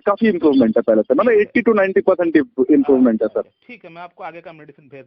काफी इम्प्रूवमेंट है पहले से, मतलब 80 to 90% इम्प्रूवमेंट है सर। ठीक है, मैं आपको आगे का मेडिसिन भेज।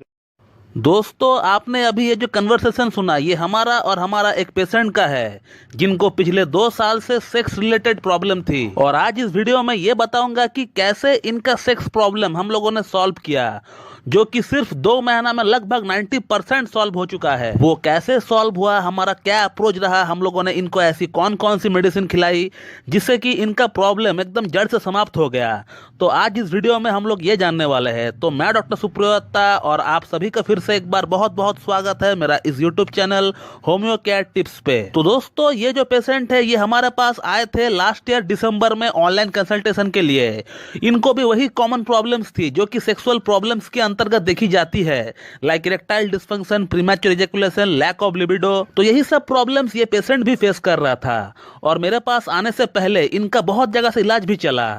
दोस्तों, आपने अभी ये जो कन्वर्सेशन सुना, ये हमारा और हमारा एक पेशेंट का है जिनको पिछले 2 साल से सेक्स रिलेटेड प्रॉब्लम थी। और आज इस वीडियो में ये बताऊंगा कि कैसे इनका सेक्स प्रॉब्लम हम लोगों ने सॉल्व किया, जो कि सिर्फ 2 महीना में लगभग 90% सॉल्व हो चुका है। वो कैसे सॉल्व हुआ, हमारा क्या अप्रोच रहा, हम लोगों ने इनको ऐसी कौन कौन सी मेडिसिन खिलाई जिससे कि इनका प्रॉब्लम एकदम जड़ से समाप्त हो गया। तो आज इस वीडियो में हम लोग ये जानने वाले हैं। तो मैं डॉक्टर सुप्रियोत्ता और आप सभी का फिर से एक बार बहुत बहुत स्वागत है मेरा इस YouTube channel homeo care tips पे। तो दोस्तों, ये जो पेशेंट है ये हमारे पास आए थे लास्ट ईयर दिसंबर में ऑनलाइन कंसल्टेशन के लिए। इनको भी वही कॉमन प्रॉब्लम्स थी जो कि सेक्सुअल प्रॉब्लम्स के अंतर्गत देखी जाती है, like erectile dysfunction, premature ejaculation, lack of libido. तो यही सब प्रॉब्लम्स ये पेशेंट भी फेस कर रहा था। और मेरे पास आने से पहले इनका बहुत जगह से इलाज भी चला।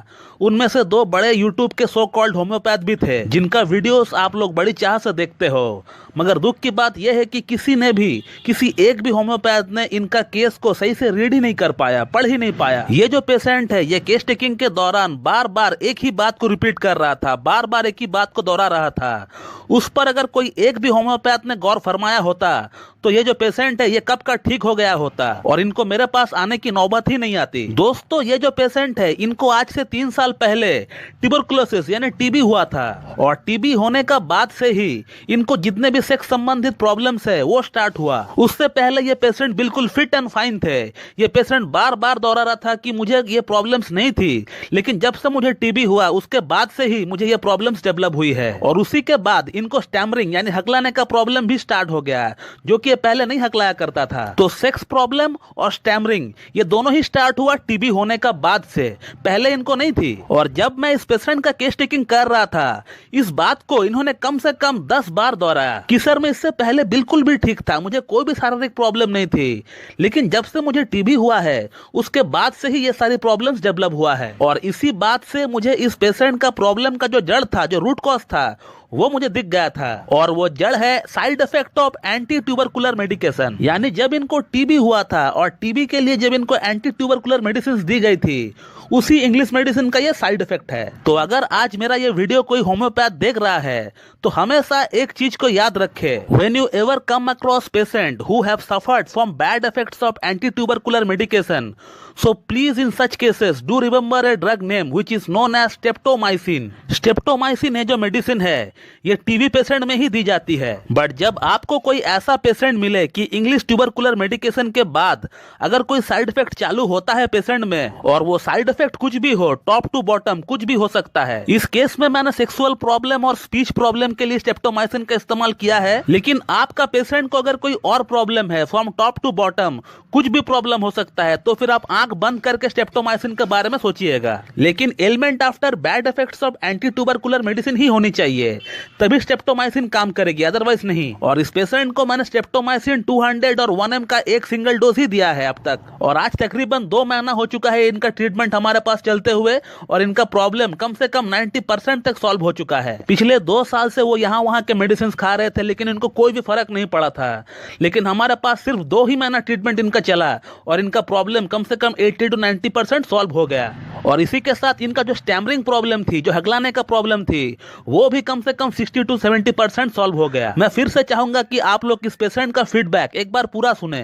उनमें से 2 बड़े यूट्यूब के सो कॉल्ड होम्योपैथ भी थे जिनका वीडियोस आप लोग बड़ी चाह से देखते हो। मगर दुख की बात यह है कि किसी एक भी होम्योपैथ ने इनका केस को सही से रीड ही नहीं कर पाया, पढ़ ही नहीं पाया। ये जो पेशेंट है ये केस टेकिंग के दौरान बार बार एक ही बात को रिपीट कर रहा था, बार बार एक ही बात को दोहरा रहा था। उस पर अगर कोई एक भी होम्योपैथ ने गौर फरमाया होता तो ये जो पेशेंट है ये कब का ठीक हो गया होता और इनको मेरे पास आने की नौबत ही नहीं आती। दोस्तों, ये जो पेशेंट है इनको आज से 3 साल पहले ट्यूबरकुलोसिस यानी टीबी हुआ था। और टीबी होने का बाद से ही इनको जितने भी सेक्स संबंधित प्रॉब्लम्स है वो स्टार्ट हुआ। उससे पहले ये पेशेंट बिल्कुल फिट एंड फाइन थे। ये पेशेंट बार बार दोहरा रहा था कि मुझे ये प्रॉब्लम्स नहीं थी, लेकिन जब से मुझे टीबी हुआ उसके बाद से ही मुझे ये प्रॉब्लम्स डेवलप हुई है। और उसी के बाद इनको स्टैमरिंग यानी हकलाने का प्रॉब्लम भी स्टार्ट हो गया, जो कि ये पहले नहीं हकलाया करता था। तो सेक्स प्रॉब्लम और स्टैमरिंग ये दोनों ही स्टार्ट हुआ टीबी होने का बाद से, पहले इनको नहीं थी। और जब मैं इस पेशेंट का केस टेकिंग कर रहा था, इस बात को इन्होंने कम से कम 10 बार दोहराया कि सर मैं इससे पहले बिल्कुल भी ठीक था, मुझे कोई भी शारीरिक प्रॉब्लम नहीं थी, लेकिन जब से मुझे टीबी हुआ है उसके बाद से ही ये सारी प्रॉब्लम्स डेवलप हुआ है। और इसी बात से मुझे इस पेशेंट का प्रॉब्लम का जो जड़ था, जो रूट कॉज था, वो मुझे दिख गया था। और वो जड़ है side effect of anti tubercular medication. यानी जब इनको टीबी हुआ था और टीबी के लिए जब इनको एंटी ट्यूबरकुलर मेडिसिन दी गई थी, उसी इंग्लिश मेडिसिन का ये साइड इफेक्ट है। तो अगर आज मेरा ये वीडियो कोई होम्योपैथ देख रहा है तो हमेशा एक चीज को याद रखे, when you ever come across patient who have suffered from bad effects of anti tubercular medication, so please in such cases do remember a drug name which is known as streptomycin. Streptomycin ये जो medicine है ये TB patient में ही दी जाती है। But जब आपको कोई ऐसा पेशेंट मिले कि इंग्लिश ट्यूबरकुलर मेडिकेशन के बाद अगर कोई साइड इफेक्ट चालू होता है पेशेंट में, और वो साइड इफेक्ट कुछ भी हो, टॉप टू बॉटम कुछ भी हो सकता है। इस केस में मैंने सेक्सुअल प्रॉब्लम और स्पीच प्रॉब्लम के लिए स्ट्रेप्टोमाइसिन का इस्तेमाल किया है, लेकिन आपका पेशेंट को अगर कोई और प्रॉब्लम है, फ्रॉम टॉप टू बॉटम कुछ भी प्रॉब्लम हो सकता है, तो फिर आप आंख बंद करके स्ट्रेप्टोमाइसिन के बारे में सोचिएगा। लेकिन element after bad effects of anti tubercular medicine ही होनी चाहिए, तभी स्ट्रेप्टोमाइसिन काम करेगी, अदरवाइज नहीं। और इस पेशेंट को मैंने स्ट्रेप्टोमाइसिन 200 और 1 mg का एक सिंगल डोज ही दिया है अब तक। और आज तकरीबन 2 महीना हो चुका है इनका ट्रीटमेंट हमारे पास चलते हुए, और इनका प्रॉब्लम कम से कम 90% तक सॉल्व हो चुका है। पिछले 2 साल से वो यहाँ वहाँ के मेडिसिन खा रहे थे, लेकिन इनको कोई भी फर्क नहीं पड़ा था। लेकिन हमारे पास सिर्फ 2 ही महीना ट्रीटमेंट इनका चला और इनका प्रॉब्लम कम से कम 80 to 90% सॉल्व हो गया। और इसी के साथ इनका जो स्टैमरिंग प्रॉब्लम थी, जो हगलाने का प्रॉब्लम थी, वो भी कम से कम 60 to 70% सॉल्व हो गया। मैं फिर से चाहूंगा कि आप लोग इस पेशेंट का फीडबैक एक बार पूरा सुने।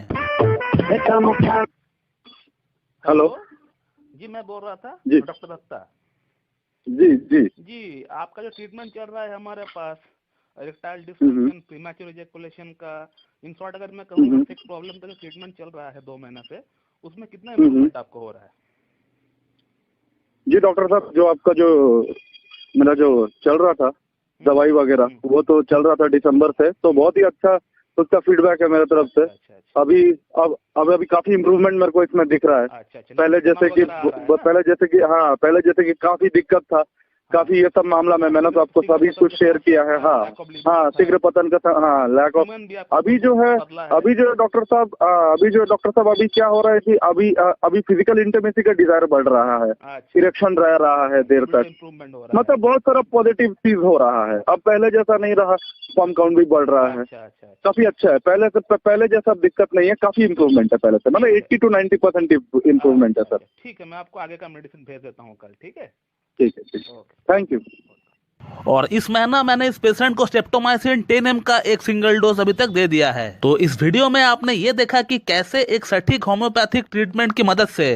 हेलो जी, मैं बोल रहा था जी। डॉक्टर दत्ता जी जी जी। आपका जो ट्रीटमेंट चल रहा है हमारे पास, इरेक्टाइल डिस्फंक्शन, प्रीमैच्योर इजैकुलेशन का, इन शॉर्ट अगर मैं कहूँ सेक्स प्रॉब्लम का जो ट्रीटमेंट चल रहा है 2 महीना से, उसमें कितना इम्प्रूवमेंट आपको हो रहा है? जी डॉक्टर साहब, जो आपका जो मेरा जो चल रहा था दवाई वगैरह, वो तो चल रहा था दिसंबर से, तो बहुत ही अच्छा उसका फीडबैक है मेरे तरफ से। अच्छा। अभी काफी इम्प्रूवमेंट मेरे को इसमें दिख रहा है। अच्छा। पहले जैसे कि काफी दिक्कत था, काफी ये सब मामला में मैंने तो आपको सभी कुछ शेयर किया है। हाँ, शीघ्र पतन का हाँ लैक ऑफ। अभी जो है अभी जो डॉक्टर साहब अभी क्या हो रहा है कि अभी फिजिकल इंटीमेसी का डिजायर बढ़ रहा है, इरेक्शन रह रहा है देर तक, मतलब बहुत सारा पॉजिटिव चीज हो रहा है। अब पहले जैसा नहीं रहा, स्पर्म काउंट भी बढ़ रहा है, काफी अच्छा है। पहले जैसा दिक्कत नहीं है, काफी इम्प्रूवमेंट है पहले से, मतलब 80 to 90% इम्प्रूवमेंट है सर। ठीक है, मैं आपको आगे का मेडिसिन भेज देता हूँ कल। ठीक है, ठीक है, थैंक यू। और इस महीना मैंने इस पेशेंट को स्ट्रेप्टोमाइसिन 10 mg का एक सिंगल डोज अभी तक दे दिया है। तो इस वीडियो में आपने ये देखा कि कैसे एक सटीक होम्योपैथिक ट्रीटमेंट की मदद से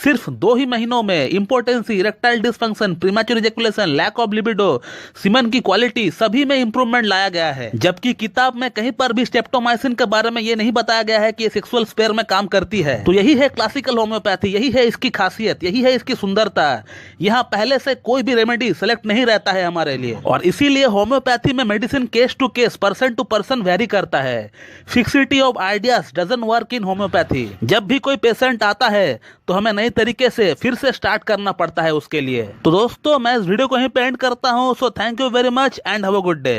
सिर्फ 2 ही महीनों में impotency, erectile dysfunction, premature ejaculation, lack of libido, semen की क्वालिटी सभी में इंप्रूवमेंट लाया गया है। जबकि किताब में कहीं पर भी स्ट्रेप्टोमाइसिन के बारे में ये नहीं बताया गया है कि ये सेक्सुअल स्पेयर में काम करती है। तो यही है क्लासिकल होम्योपैथी, यही है इसकी खासियत, यही है इसकी सुंदरता। यहाँ पहले से कोई भी रेमेडी सेलेक्ट नहीं रहता है हमारे लिए, और इसीलिए होम्योपैथी में medicine case to case, person to person vary करता है। Fixity of ideas doesn't work in homeopathy. जब भी कोई पेशेंट आता है तो हमें नई तरीके से फिर से स्टार्ट करना पड़ता है उसके लिए। तो दोस्तों, मैं इस वीडियो को यहीं पे एंड करता हूं। So thank you very much and have a good day.